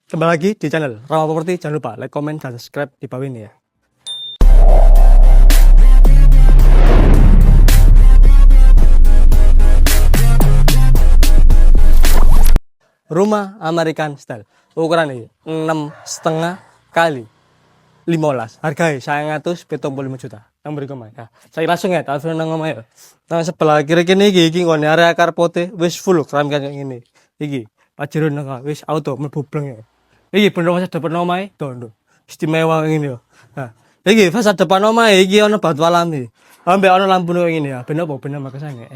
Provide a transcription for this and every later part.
Kembali lagi di channel Rama Properti. Jangan lupa like, comment, dan subscribe di bawah ini ya. Rumah American style. Ukuran ini 6,5 kali 15. Harganya 175 juta. Yang beri komen. Nah, saya langsung ya telepon nang omah ya. Nang sebelah kiri kene iki ngene area karpote wis full keram kayak ngene. Iki pajero nang wis auto mlebu bleng ya. Iki bener masa depan omahe tondo. Istimewa ngene yo. Nah, iki fasad depan omahe iki ana batu alami. Ambek ana lampu ngene ya. Ben apa ben makasane.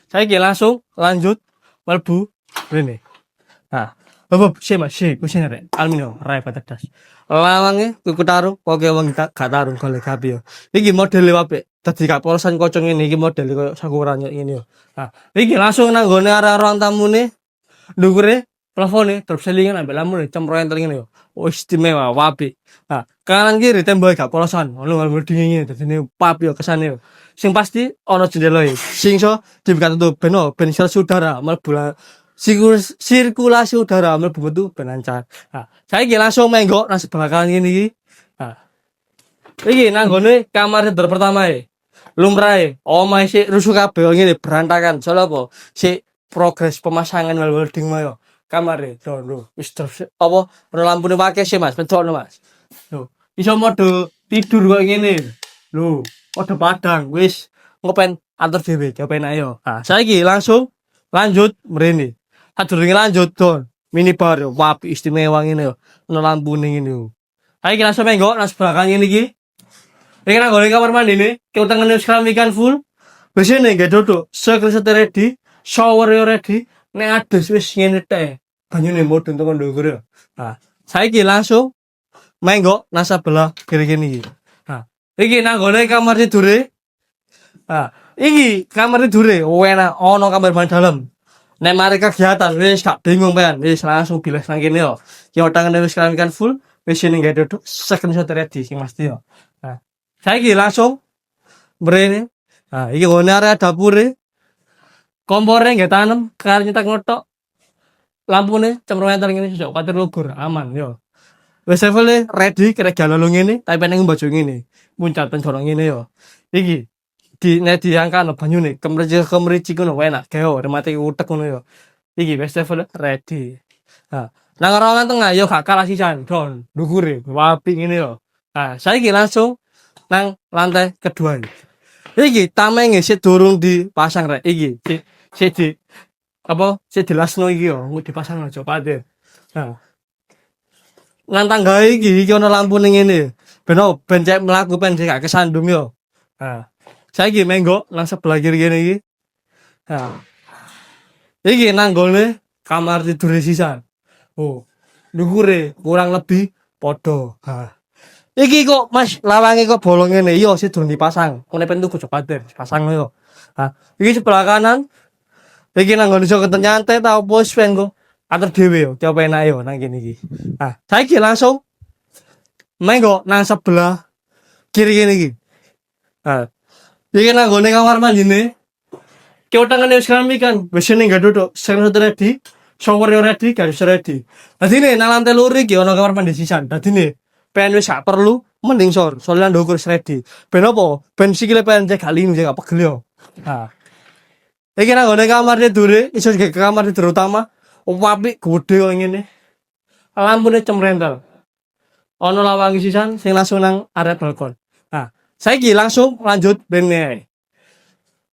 Saiki langsung lanjut mlebu rene. Nah, apa sih mas sih kusen rek aluminium rai patadas. Lawange kuku taruh pokoke wong gak taruh golek gapi yo. Iki model apik. Dadi gak polosan kocong ini iki model koyo sakuran ngene yo. Nah, iki langsung nang gone arah ruang tamune. Ndukure plafone drop ceiling ambek lampu cemproen ngene yo. Oh istimewa wapi. Nah, kanan kiri tembok gak polosan. Ono ngalmu dingin dadine papi yo kesane yo. Sing pasti ono jendela e. Sing iso dibuka tutup ben saudara mlebu sirkulasi udara mlebu metu ben lancar. Nah, saiki langsung menggok nang sebelah kanan iki. Nah. Iki nang gone kamar tidur pertama e. Lumrahe omahe sik rusuh kabeh ngene berantakan. Soale apa? Sik progres pemasangan welding mayo. Kamare dono wis apa ono lampune pakai sih Mas, pencokno Mas. Lho, iso mode tidur kok ngene. Lho, mode padang wis ngopen atur dhewe, cobain ayo. Nah, saiki langsung lanjut mrene. Sadurunge lanjut don, minibar yo, wapi istimewa ngene yo. Ono lampune ngene yo. Saiki langsung menggok nang sebelah kanan iki. Iki nang gone kamar mandi ne, keutangane wis keramikan full. Wis ngene nggih dodok, sekreset ready, shower yo ready. Nek ades wis ngene tek. Banyune modern tekan ndukur yo. Nah, saiki langsung menggok nang sebelah kiri kene iki. Nah, iki nang gone kamar tidure. Nah, iki kamar tidure, enak ono kamar mandi dalam. Nek mari kegiatan wis gak bingung kan, wis langsung bilas nang kene yo. Ki otangane wis keramikan full, wis ngene nggih dodok sekreset ready sing mesti yo. Nah, saiki langsung mrene. Nah, iki ngene area dapure. Kompore nggih tanem, kar nyetak ngotok. Lampune cemroen ngene sesuk kuwatir lugur, aman yo. Wis level ready kira jalan ngene, tapi peneng baju ngene. Muncat penjoro ngene yo. Iki nek diangkat banyune kemrici ngono enak gawe remate utek ngono yo. Iki wis level ready. Nah, nang ruangan tengah yo gak kalah sisan, don. Ndukure wapi ngene yo. Nah, saiki langsung nang lantai kedua. Iki tamenge sik durung dipasang rek. Iki sik di apa sik dilasno iki yo, dipasang aja patir. Nah. Nang tangga iki ana lampune ngene. Ben cek mlaku ben gak kesandung yo. Nah. Saiki menggok nang sebelah kiri kene iki. Nah. Iki nang gone kamar tidur sisan. Oh. Ndukure kurang lebih padha. Nah. Iki kok Mas lawange kok bolong ngene. Iya sih durung dipasang. Kone pentu kudu patir, pasang yo. Nah, iki sebelah kanan. Iki nang gone iso nyantai ta opo wis pen kok. Atur dhewe yo, coba enak yo nang kene iki. Nah, saiki langsung menggok nang sebelah kiri kene iki. Nah, iki nang gone kamar mandine. Ki utangane wis keramikan, wis ning gak dodok, sing ready, shower yo ready, garis ready. Dadine nang lantai loro iki ana kamar mandi sisan. Dadine pen wis gak perlu mending sor, soalnya ndukur ready. Ben apa? Ben sikile pen cek gak linu cek gak pegel yo. Nah. Iki nang gone kamar tidur, iso ke kamar tidur utama. Wapi gede kok ngene. Lampune cemrentel. Ono lawang sisan sing langsung nang area balkon. Nah, saiki langsung lanjut bene.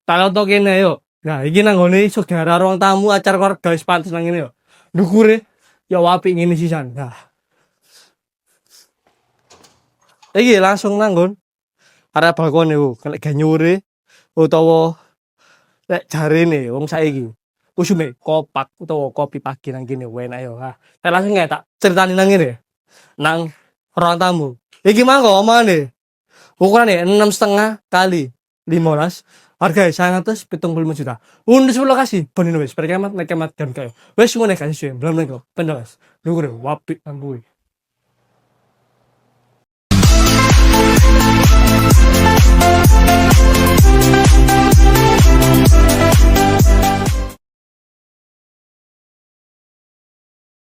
Taloto kene yo. Nah, iki nang gone iso daerah ruang tamu acara keluarga wis pantes nang ngene yo. Ndukure ya wapi ngene sisan. Nah. Iki langsung nanggon area balkon yo, kena ganyure utawa lek jarene wong saiki usume kopak utawa kopi pagi nang kene enak yo. Ha, saya langsung tak critani nang ngene. Nang ruang tamu. Iki mangko omane. Ukurane 6,5 kali 15. Harga 175 juta. Untuk 10 lokasi, bener wis, perkemat nek kemat kan kayo. Wis ngene kasih suwe, belum nego. Pendas. Nunggu wapi nang kuwi.